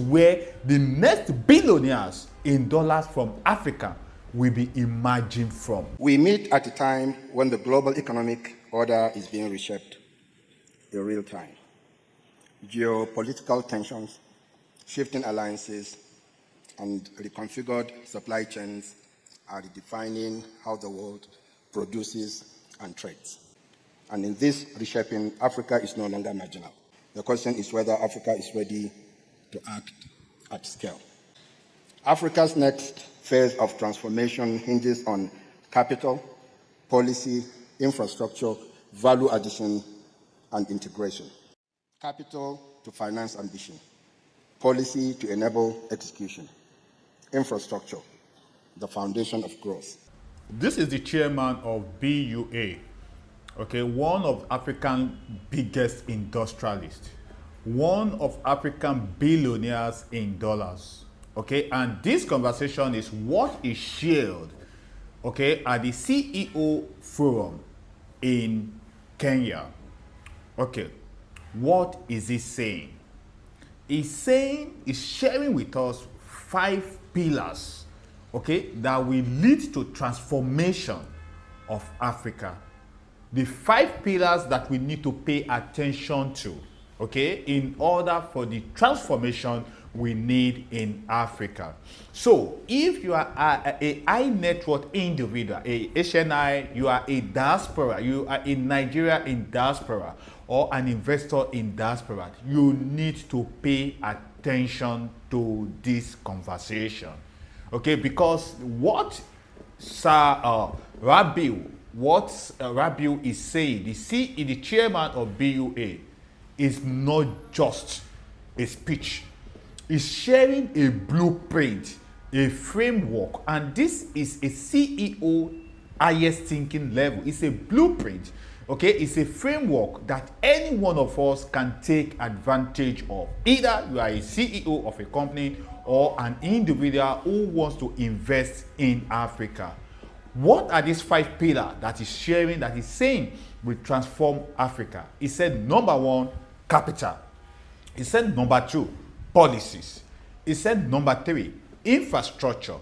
where the next billionaires in dollars from Africa will be emerging from. We meet at a time when the global economic order is being reshaped in real time. Geopolitical tensions, shifting alliances, and reconfigured supply chains are redefining how the world produces and trades. And in this reshaping, Africa is no longer marginal. The question is whether Africa is ready to act at scale. Africa's next phase of transformation hinges on capital, policy, infrastructure, value addition, and integration. Capital to finance ambition, policy to enable execution, infrastructure, the foundation of growth. This is the chairman of BUA, okay, one of Africa's biggest industrialists, one of African billionaires in dollars, okay, and this conversation is what is shared, okay, at the CEO forum in Kenya. Okay, what is he saying? He's sharing with us 5 pillars, okay, that will lead to transformation of Africa. The 5 pillars that we need to pay attention to, okay, in order for the transformation we need in Africa. So if you are a high net worth individual, a HNI, you are a diaspora, you are in Nigeria in diaspora, or an investor in diaspora, you need to pay attention to this conversation, okay, because what Rabiu is saying, the chairman of BUA, is not just a speech. He's sharing a blueprint, a framework, and this is a CEO highest thinking level. It's a blueprint, okay? It's a framework that any one of us can take advantage of. Either you are a CEO of a company or an individual who wants to invest in Africa. What are these 5 pillars that he's sharing, that he's saying will transform Africa? He said, number 1, capital. He said, number 2, policies. He said, number 3, infrastructure.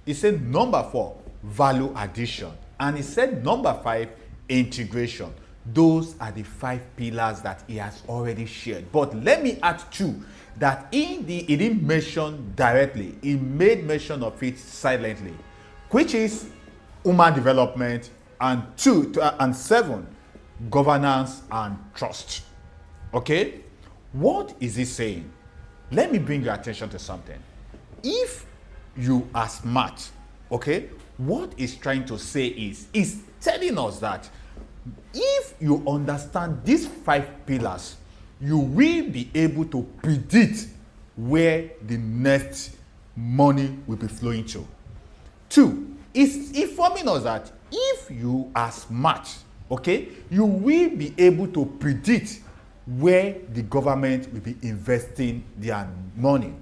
He said, number 4, value addition. And he said, number 5, integration. Those are the 5 pillars that he has already shared. But let me add 2 that he didn't mention directly. He made mention of it silently, which is human development, and 7, governance and trust. Okay? What is he saying? Let me bring your attention to something. If you are smart, okay, what he's trying to say is telling us that if you understand these 5 pillars, you will be able to predict where the next money will be flowing to. 2, is informing us that if you are smart, okay, you will be able to predict where the government will be investing their money.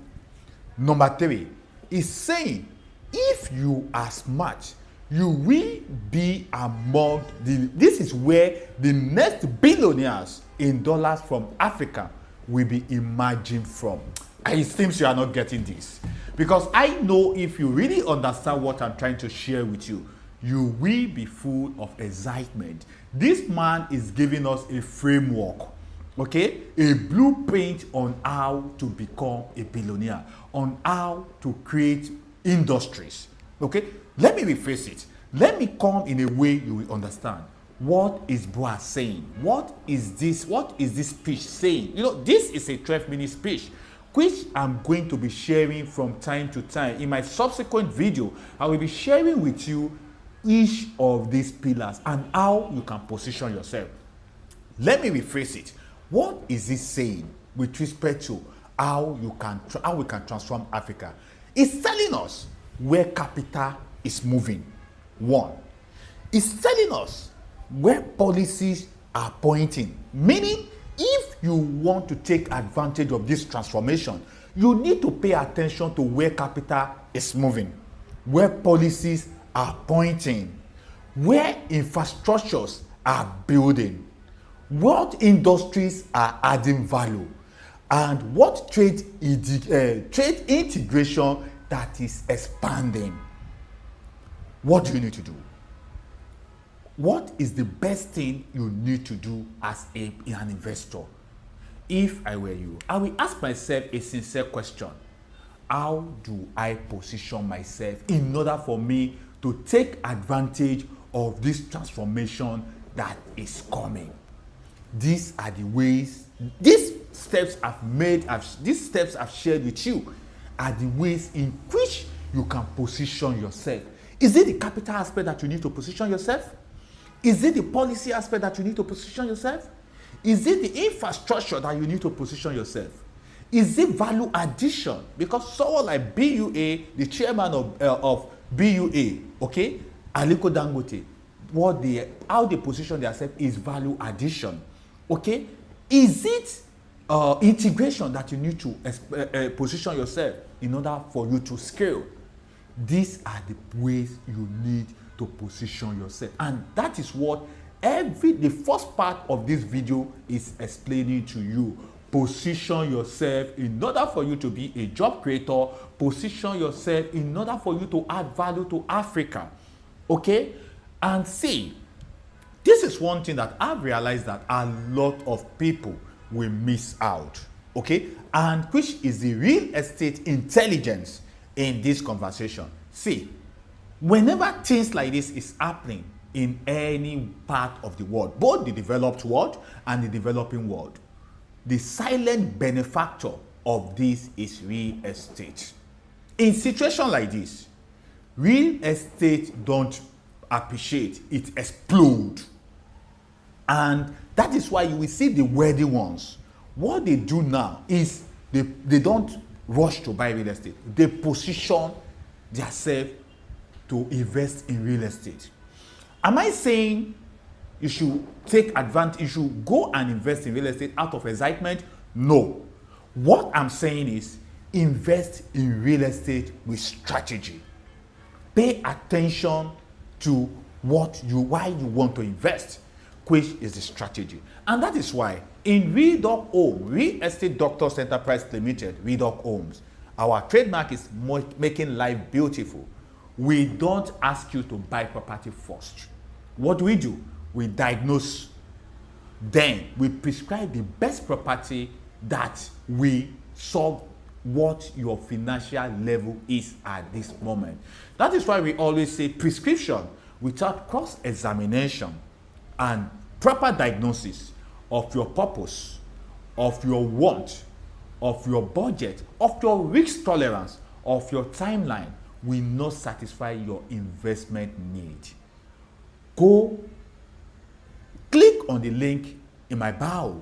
Number 3 is saying if you are smart, you will be among this is where the next billionaires in dollars from Africa will be emerging from. And it seems you are not getting this, because I know if you really understand what I'm trying to share with you, you will be full of excitement. This man is giving us a framework, okay, a blueprint on how to become a billionaire, on how to create industries. Okay, let me rephrase it. Let me come in a way you will understand. What is Boa saying? What is this speech saying? You know, this is a 12-minute speech, which I'm going to be sharing from time to time. In my subsequent video, I will be sharing with you each of these pillars and how you can position yourself. Let me rephrase it. What is he saying with respect to how we can transform Africa? It's telling us where capital is moving. 1. It's telling us where policies are pointing. Meaning, if you want to take advantage of this transformation, you need to pay attention to where capital is moving, where policies are pointing, where infrastructures are building, what industries are adding value, and what trade integration that is expanding. What do you need to do? What is the best thing you need to do as an investor? If I were you, I will ask myself a sincere question. How do I position myself in order for me to take advantage of this transformation that is coming? These are the ways, these steps I've shared with you are the ways in which you can position yourself. Is it the capital aspect that you need to position yourself? Is it the policy aspect that you need to position yourself? Is it the infrastructure that you need to position yourself? Is it value addition? Because someone like BUA, the chairman of BUA, okay, Aliko Dangote, how they position themselves is value addition. Okay, is it integration that you need to position yourself in order for you to scale? These are the ways you need to position yourself, and that is what the first part of this video is explaining to you. Position yourself in order for you to be a job creator. Position yourself in order for you to add value to Africa. Okay, and see, this is one thing that I've realized that a lot of people will miss out. Okay, and which is the real estate intelligence in this conversation. See, whenever things like this is happening in any part of the world, both the developed world and the developing world, the silent benefactor of this is real estate. In situations like this, real estate don't appreciate, it explode. And that is why you will see the wealthy ones. What they do now is they don't rush to buy real estate. They position themselves to invest in real estate. Am I saying you should take advantage, you should go and invest in real estate out of excitement? No. What I'm saying is invest in real estate with strategy. Pay attention to why you want to invest, which is the strategy. And that is why in REDOC Homes, Real Estate Doctors Enterprise Limited, REDOC Homes, our trademark is making life beautiful. We don't ask you to buy property first. What do? We diagnose. Then we prescribe the best property that will solve what your financial level is at this moment. That is why we always say prescription without cross-examination and proper diagnosis of your purpose, of your want, of your budget, of your risk tolerance, of your timeline will not satisfy your investment need. Go click on the link in my bio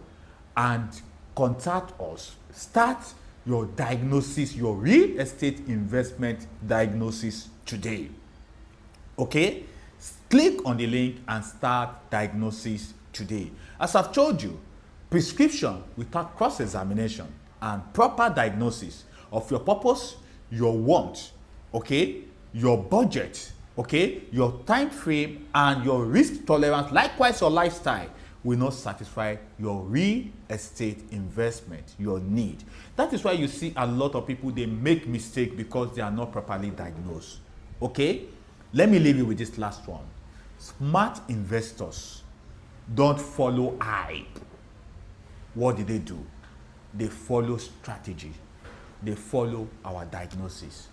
and contact us. Start your diagnosis, your real estate investment diagnosis today. Okay? Click on the link and start diagnosis today. As I've told you, prescription without cross-examination and proper diagnosis of your purpose, your want, okay, your budget, okay, your time frame and your risk tolerance, likewise your lifestyle, will not satisfy your real estate investment, your need. That is why you see a lot of people, they make mistakes because they are not properly diagnosed. Okay? Let me leave you with this last one. Smart investors don't follow hype. What do? They follow strategy. They follow our diagnosis.